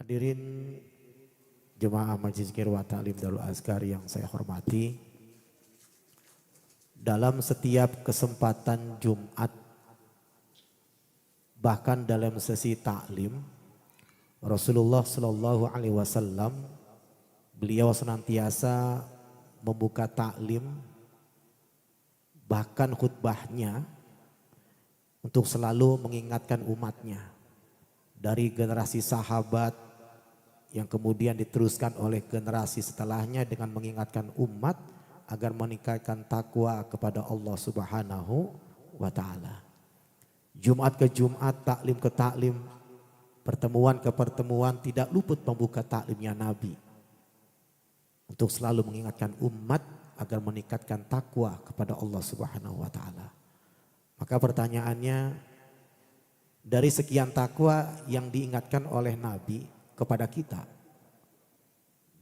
Hadirin jemaah Majelis Zikir wa Ta'lim Darul Azkar yang saya hormati, dalam setiap kesempatan Jumat, bahkan dalam sesi taklim, Rasulullah Shallallahu Alaihi Wasallam beliau senantiasa membuka taklim, bahkan khutbahnya untuk selalu mengingatkan umatnya dari generasi sahabat yang kemudian diteruskan oleh generasi setelahnya dengan mengingatkan umat agar meningkatkan takwa kepada Allah Subhanahu wa Ta'ala. Jumat ke Jumat, taklim ke taklim, pertemuan ke pertemuan, tidak luput membuka taklimnya Nabi untuk selalu mengingatkan umat agar meningkatkan takwa kepada Allah Subhanahu wa Ta'ala. Maka pertanyaannya, dari sekian takwa yang diingatkan oleh Nabi kepada kita,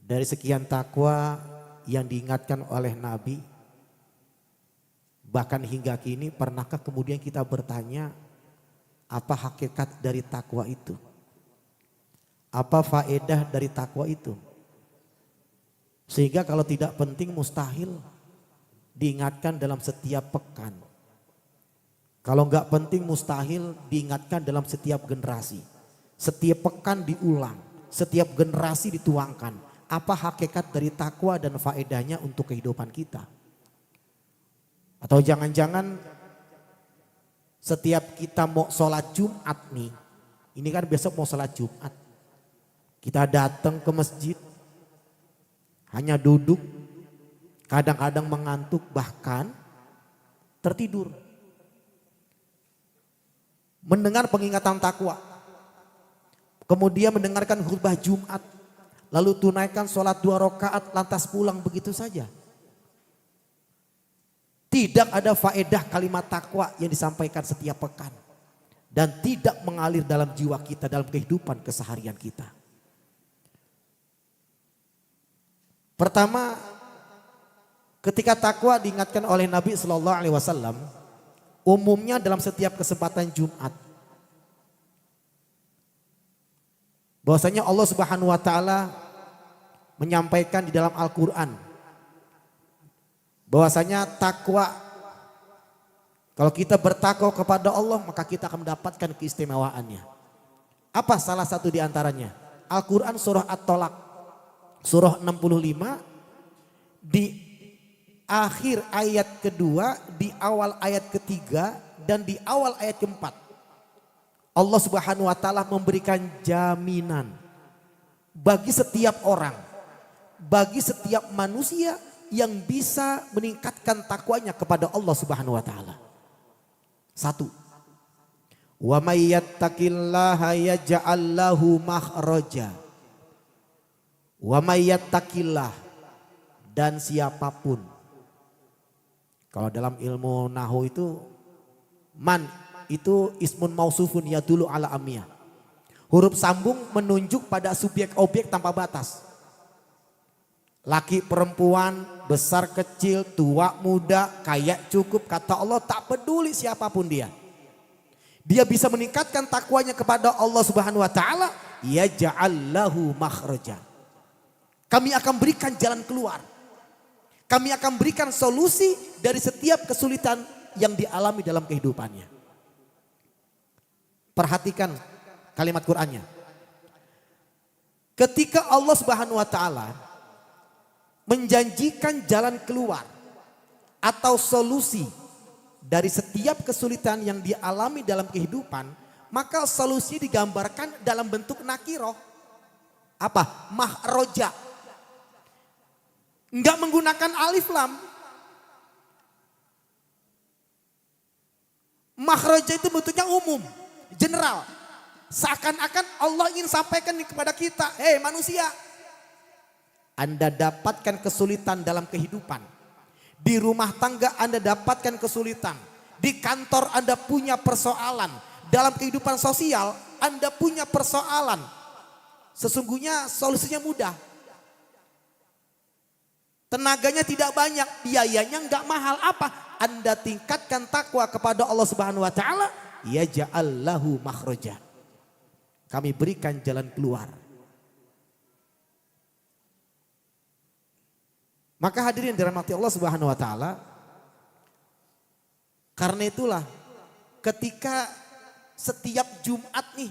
dari sekian takwa yang diingatkan oleh Nabi, bahkan hingga kini pernahkah kemudian kita bertanya, apa hakikat dari takwa itu? Apa faedah dari takwa itu? Sehingga kalau tidak penting mustahil diingatkan dalam setiap pekan. Kalau enggak penting mustahil diingatkan dalam setiap generasi. Setiap pekan diulang, setiap generasi dituangkan. Apa hakikat dari takwa dan faedahnya untuk kehidupan kita? Atau jangan-jangan setiap kita mau sholat Jumat nih, ini kan besok mau sholat Jumat. Kita datang ke masjid, hanya duduk, kadang-kadang mengantuk, bahkan tertidur. Mendengar pengingatan takwa, kemudian mendengarkan khutbah Jumat, lalu tunaikan sholat 2 rakaat lantas pulang begitu saja. Tidak ada faedah kalimat takwa yang disampaikan setiap pekan. Dan tidak mengalir dalam jiwa kita, dalam kehidupan keseharian kita. Pertama, ketika takwa diingatkan oleh Nabi Sallallahu Alaihi Wasallam, umumnya dalam setiap kesempatan Jumat, bahwasanya Allah Subhanahu wa Ta'ala menyampaikan di dalam Al-Quran bahwasanya takwa, kalau kita bertakwa kepada Allah maka kita akan mendapatkan keistimewaannya. Apa salah satu di antaranya? Al-Quran surah At-Tolak surah 65 di akhir ayat kedua, di awal ayat ketiga, dan di awal ayat keempat. Allah Subhanahu wa Ta'ala memberikan jaminan bagi setiap orang, bagi setiap manusia yang bisa meningkatkan takwanya kepada Allah Subhanahu wa Ta'ala. 1. Wa may yattaqillaha yaj'al lahu makhraja. Wa may yattaqillah, dan siapapun. Kalau dalam ilmu nahwu itu man itu ismun mausufun yadulu ala amiyah. Huruf sambung menunjuk pada subjek objek tanpa batas. Laki perempuan, besar kecil, tua muda, kaya cukup, kata Allah tak peduli siapapun dia. Dia bisa meningkatkan takwanya kepada Allah Subhanahu wa Ta'ala, ya ja'allahu makhraja. Kami akan berikan jalan keluar. Kami akan berikan solusi dari setiap kesulitan yang dialami dalam kehidupannya. Perhatikan kalimat Qur'annya. Ketika Allah Subhanahu wa Ta'ala menjanjikan jalan keluar atau solusi dari setiap kesulitan yang dialami dalam kehidupan, maka solusi digambarkan dalam bentuk nakiroh. Apa? Makhroja. Enggak menggunakan alif lam. Makhroja itu bentuknya umum, general. Seakan-akan Allah ingin sampaikan kepada kita, hei manusia, Anda dapatkan kesulitan dalam kehidupan. Di rumah tangga Anda dapatkan kesulitan. Di kantor Anda punya persoalan. Dalam kehidupan sosial Anda punya persoalan. Sesungguhnya solusinya mudah. Tenaganya tidak banyak, biayanya enggak mahal. Apa? Anda tingkatkan takwa kepada Allah Subhanahu wa Ta'ala, ya ja'allahu makhraja. Kami berikan jalan keluar. Maka hadirin dirahmati Allah Subhanahu wa taala, karena itulah ketika setiap Jumat nih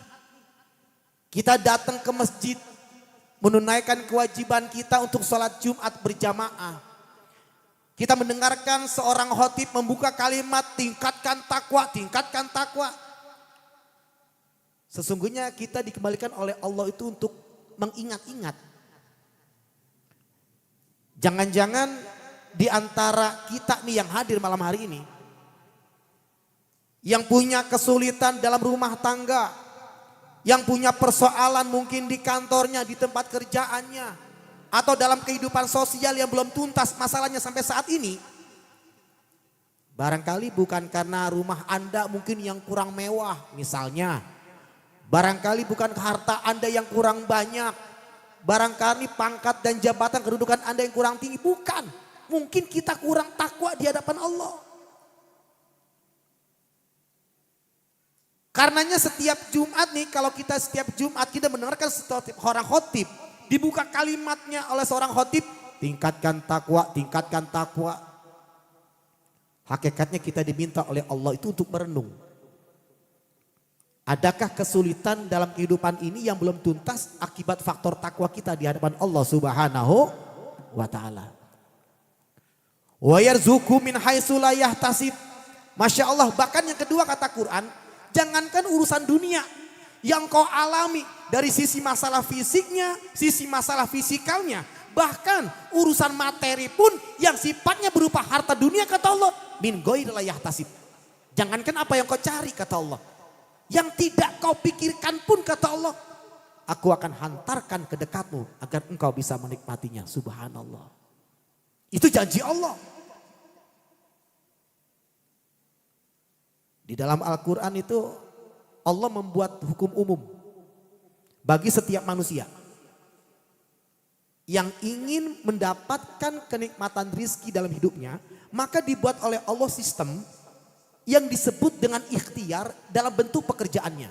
kita datang ke masjid menunaikan kewajiban kita untuk sholat Jumat berjamaah. Kita mendengarkan seorang khotib membuka kalimat tingkatkan takwa, tingkatkan takwa. Sesungguhnya kita dikembalikan oleh Allah itu untuk mengingat-ingat. Jangan-jangan di antara kita nih yang hadir malam hari ini, yang punya kesulitan dalam rumah tangga, yang punya persoalan mungkin di kantornya, di tempat kerjaannya, atau dalam kehidupan sosial yang belum tuntas masalahnya sampai saat ini. Barangkali bukan karena rumah Anda mungkin yang kurang mewah misalnya. Barangkali bukan harta Anda yang kurang banyak. Barangkali pangkat dan jabatan kedudukan Anda yang kurang tinggi. Bukan. Mungkin kita kurang takwa di hadapan Allah. Karenanya setiap Jumat nih, kalau kita setiap Jumat kita mendengarkan setiap orang khotib, dibuka kalimatnya oleh seorang khotib, tingkatkan takwa, tingkatkan takwa. Hakikatnya kita diminta oleh Allah itu untuk merenung. Adakah kesulitan dalam kehidupan ini yang belum tuntas akibat faktor takwa kita di hadapan Allah Subhanahu wa taala. Wa yarzuqu min haitsu la yahtasib. Masya Allah, bahkan yang kedua kata Quran, jangankan urusan dunia yang kau alami dari sisi masalah fisiknya, sisi masalah fisikalnya, bahkan urusan materi pun yang sifatnya berupa harta dunia kata Allah, min ghairi la yahtasib. Jangankan apa yang kau cari kata Allah, yang tidak kau pikirkan pun kata Allah, aku akan hantarkan ke dekatmu agar engkau bisa menikmatinya. Subhanallah. Itu janji Allah. Di dalam Al-Quran itu Allah membuat hukum umum bagi setiap manusia yang ingin mendapatkan kenikmatan rizki dalam hidupnya, maka dibuat oleh Allah sistem yang disebut dengan ikhtiar dalam bentuk pekerjaannya.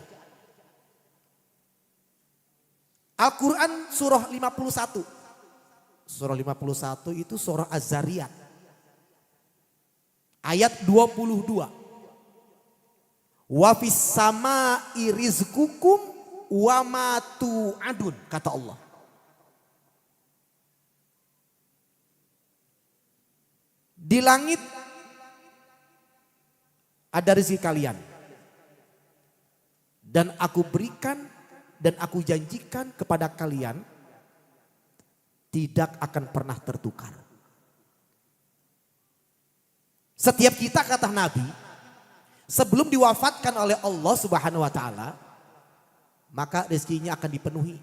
Al-Quran surah 51. Surah 51 itu surah Az-Zariyat. Ayat 22. Wa fis samaa'i rizqukum wa ma tu'adun, kata Allah. Di langit ada rezeki kalian. Dan aku berikan dan aku janjikan kepada kalian tidak akan pernah tertukar. Setiap kita kata Nabi, sebelum diwafatkan oleh Allah Subhanahu wa taala, maka rezekinya akan dipenuhi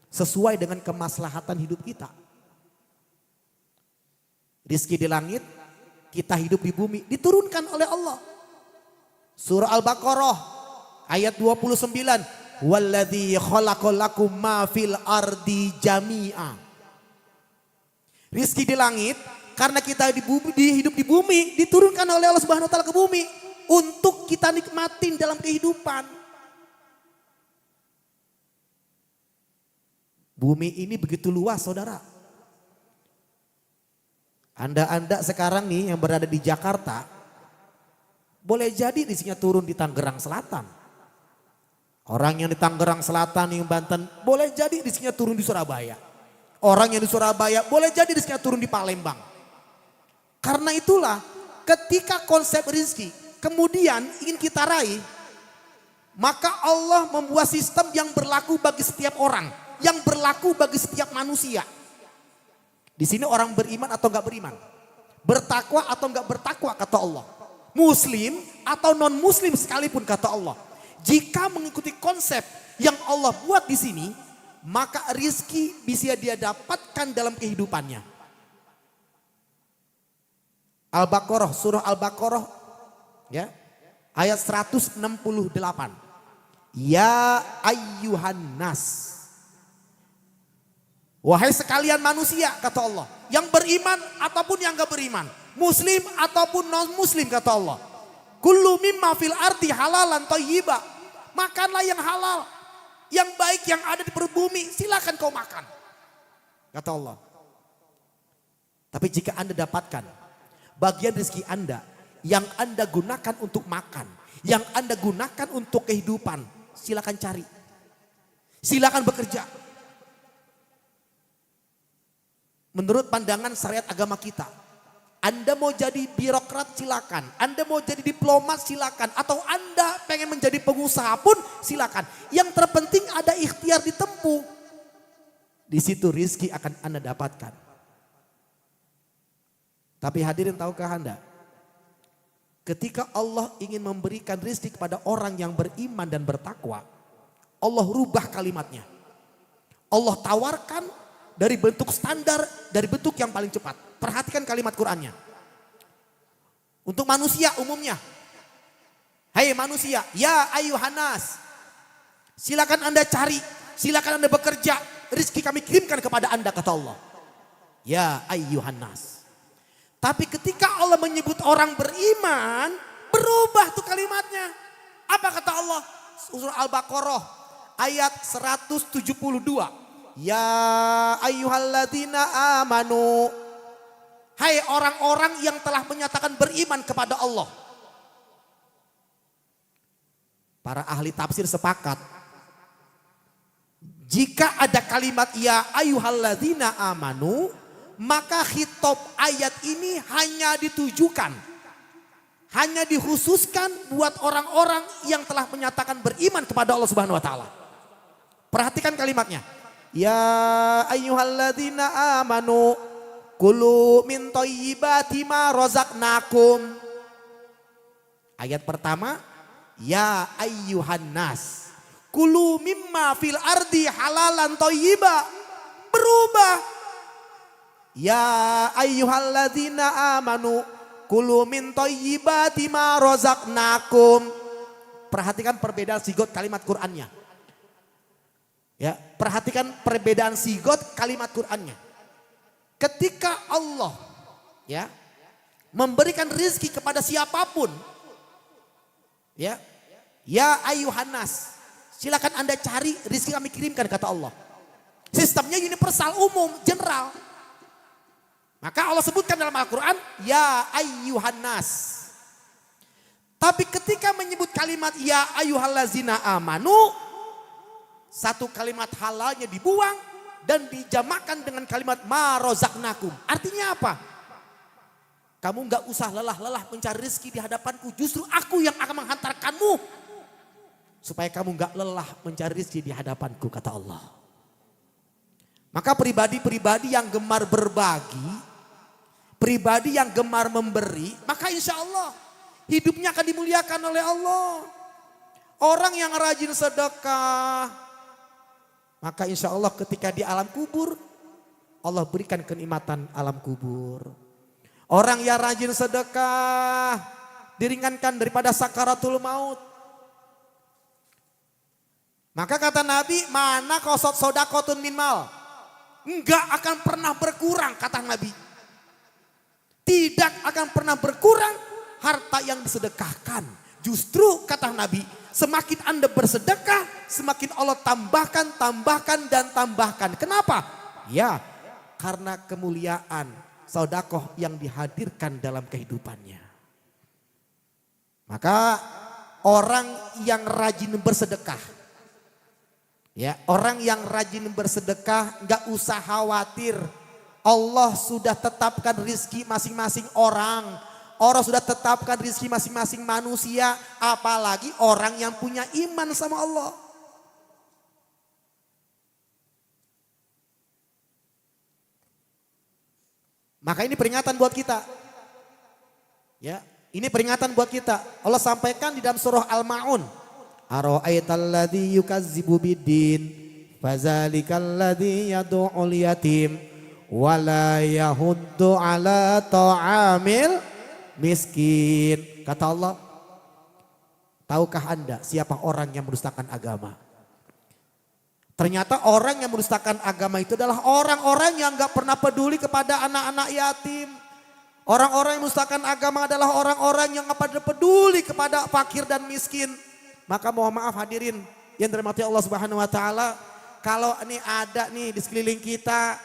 sesuai dengan kemaslahatan hidup kita. Rezeki di langit, kita hidup di bumi, diturunkan oleh Allah. Surah Al-Baqarah ayat 29. Walladzi khalaqalakum ma fil ardi jami'a. Rezeki di langit, karena kita hidup di bumi, diturunkan oleh Allah Subhanahu wa taala ke bumi untuk kita nikmatin dalam kehidupan. Bumi ini begitu luas, saudara. Anda sekarang nih yang berada di Jakarta, boleh jadi rezekinya turun di Tangerang Selatan. Orang yang di Tangerang Selatan, yang Banten, boleh jadi rezekinya turun di Surabaya. Orang yang di Surabaya, boleh jadi rezekinya turun di Palembang. Karena itulah ketika konsep rezeki kemudian ingin kita raih, maka Allah membuat sistem yang berlaku bagi setiap orang, yang berlaku bagi setiap manusia. Di sini orang beriman atau enggak beriman, bertakwa atau enggak bertakwa kata Allah, muslim atau non muslim sekalipun kata Allah. Jika mengikuti konsep yang Allah buat di sini, maka rizki bisa dia dapatkan dalam kehidupannya. Al-Baqarah, surah Al-Baqarah ya, ayat 168. Ya ayyuhan nas. Wahai sekalian manusia kata Allah, yang beriman ataupun yang gak beriman, muslim ataupun non muslim kata Allah. Kullu mimma fil ardi halalan thayyiba. Makanlah yang halal, yang baik yang ada di perut bumi, silakan kau makan. Kata Allah. Tapi jika Anda dapatkan bagian rezeki Anda yang Anda gunakan untuk makan, yang Anda gunakan untuk kehidupan, silakan cari. Silakan bekerja. Menurut pandangan syariat agama kita, Anda mau jadi birokrat silakan, Anda mau jadi diplomat silakan, atau Anda pengen menjadi pengusaha pun silakan. Yang terpenting ada ikhtiar ditempuh. Di situ rizki akan Anda dapatkan. Tapi hadirin tahukah Anda? Ketika Allah ingin memberikan rizki kepada orang yang beriman dan bertakwa, Allah rubah kalimatnya. Allah tawarkan dari bentuk standar, dari bentuk yang paling cepat. Perhatikan kalimat Qur'annya. Untuk manusia umumnya. Hai manusia, ya ayuhanas. Silakan Anda cari, silakan Anda bekerja. Rizki kami kirimkan kepada Anda, kata Allah. Ya ayuhanas. Tapi ketika Allah menyebut orang beriman, berubah tuh kalimatnya. Apa kata Allah? Surah Al-Baqarah ayat 172. Ya ayyuhalladzina amanu. Hai orang-orang yang telah menyatakan beriman kepada Allah. Para ahli tafsir sepakat. Jika ada kalimat ya ayyuhalladzina amanu, maka khitab ayat ini hanya ditujukan, hanya dikhususkan buat orang-orang yang telah menyatakan beriman kepada Allah Subhanahu wa taala. Perhatikan kalimatnya. Ya ayyuhalladzina amanu kulu min thayyibati ma razaqnakum. Ayat pertama, ya ayyuhan nas kulu mimma fil ardi halalan thayyiba. Berubah. Ya ayyuhalladzina amanu kulu min thayyibati ma razaqnakum. Perhatikan perbedaan sigot kalimat Qur'annya. Ya, perhatikan perbedaan sigot kalimat Qur'annya. Ketika Allah ya memberikan rizki kepada siapapun, ya ayuhanas, silakan Anda cari rizki kami kirimkan, kata Allah. Sistemnya universal, umum, general. Maka Allah sebutkan dalam Al-Quran, ya ayyuhannas. Tapi ketika menyebut kalimat ya ayyuhallazina amanu, satu kalimat halalnya dibuang dan dijamakan dengan kalimat ma razaqnakum. Artinya apa? Kamu gak usah lelah-lelah mencari rezeki di hadapanku, justru aku yang akan menghantarkanmu. Supaya kamu gak lelah mencari rezeki di hadapanku, kata Allah. Maka pribadi-pribadi yang gemar berbagi, pribadi yang gemar memberi, maka insya Allah hidupnya akan dimuliakan oleh Allah. Orang yang rajin sedekah, maka insya Allah ketika di alam kubur, Allah berikan kenikmatan alam kubur. Orang yang rajin sedekah, diringankan daripada sakaratul maut. Maka kata Nabi, mana kosot sodakotun min mal. Enggak akan pernah berkurang, kata Nabi. Tidak akan pernah berkurang harta yang disedekahkan. Justru kata Nabi, semakin Anda bersedekah, semakin Allah tambahkan, tambahkan, dan tambahkan. Kenapa? Ya, karena kemuliaan sedekah yang dihadirkan dalam kehidupannya. Maka orang yang rajin bersedekah, ya, orang yang rajin bersedekah gak usah khawatir. Allah sudah tetapkan rizki masing-masing orang. Orang sudah tetapkan rizki masing-masing manusia. Apalagi orang yang punya iman sama Allah. Maka ini peringatan buat kita. Ya, ini peringatan buat kita. Allah sampaikan di dalam surah Al-Ma'un. Ara'aital ladzi yukazzibu biddin fazalikal ladzi yad'ul yatim wala yahuddu ala ta'amil miskin. Kata Allah, tahukah Anda siapa orang yang mendustakan agama? Ternyata orang yang mendustakan agama itu adalah orang-orang yang gak pernah peduli kepada anak-anak yatim. Orang-orang yang mendustakan agama adalah orang-orang yang gak pernah peduli kepada fakir dan miskin. Maka mohon maaf hadirin yang dirahmati Allah Subhanahu wa taala, kalau ini ada nih di sekeliling kita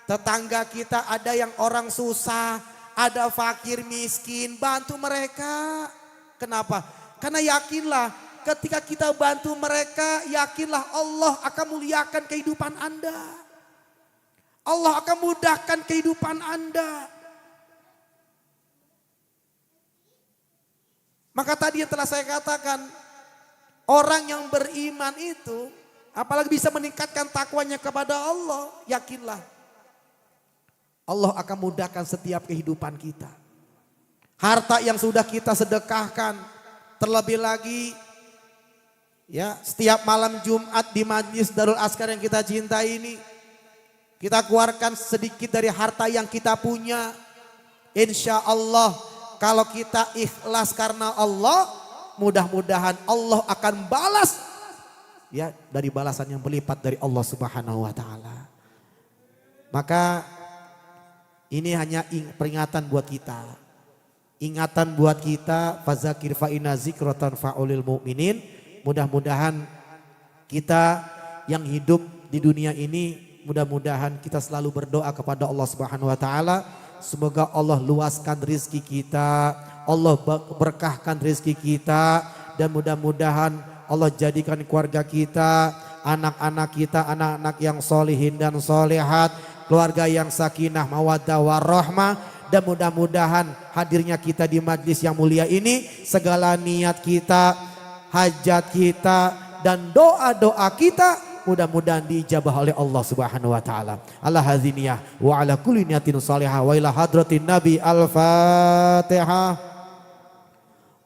Tetangga kita ada yang orang susah, ada fakir miskin, bantu mereka. Kenapa? Karena yakinlah ketika kita bantu mereka, yakinlah Allah akan muliakan kehidupan Anda. Allah akan mudahkan kehidupan Anda. Maka tadi yang telah saya katakan, orang yang beriman itu apalagi bisa meningkatkan takwanya kepada Allah, yakinlah Allah akan mudahkan setiap kehidupan kita. Harta yang sudah kita sedekahkan, terlebih lagi ya setiap malam Jumat di Majlis Darul Askar yang kita cintai ini, kita keluarkan sedikit dari harta yang kita punya. Insya Allah kalau kita ikhlas karena Allah, mudah-mudahan Allah akan balas ya dari balasan yang berlipat dari Allah Subhanahu wa taala. Maka ini hanya peringatan buat kita. Ingatan buat kita, fazakir fa inna zikratan fa'ulil mu'minin. Mudah-mudahan kita yang hidup di dunia ini, mudah-mudahan kita selalu berdoa kepada Allah Subhanahu wa taala. Semoga Allah luaskan rizki kita, Allah berkahkan rizki kita, dan mudah-mudahan Allah jadikan keluarga kita, anak-anak kita, anak-anak yang solihin dan solehat, keluarga yang sakinah, mawaddah, warahmah. Dan mudah-mudahan hadirnya kita di majlis yang mulia ini, segala niat kita, hajat kita, dan doa-doa kita mudah-mudahan diijabah oleh Allah Subhanahu wa taala. Ala hadziniyah wa ala kulli niyatin salihah wa ila hadratin nabi. Al-Fatihah.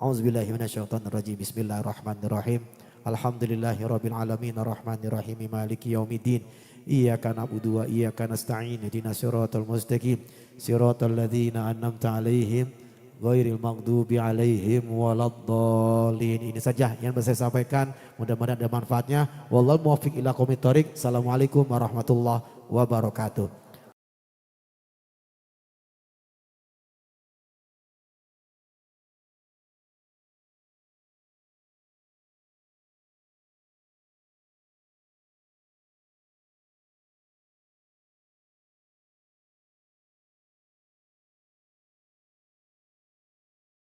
Auzubillahi minasyaitonir rajim. Bismillahirrahmanirrahim. Alhamdulillahirabbil alamin arrahmanir rahim maliki yaumiddin. Iyyaka na'budu wa iyyaka nasta'in. Ihdinas siratal mustaqim. Siratal ladzina an'amta 'alaihim ghairil maghdubi 'alaihim waladdallin. Ini saja yang bisa saya sampaikan. Mudah-mudahan ada manfaatnya. Wallahul muwaffiq ila aqwamit thoriq. Assalamualaikum warahmatullahi wabarakatuh.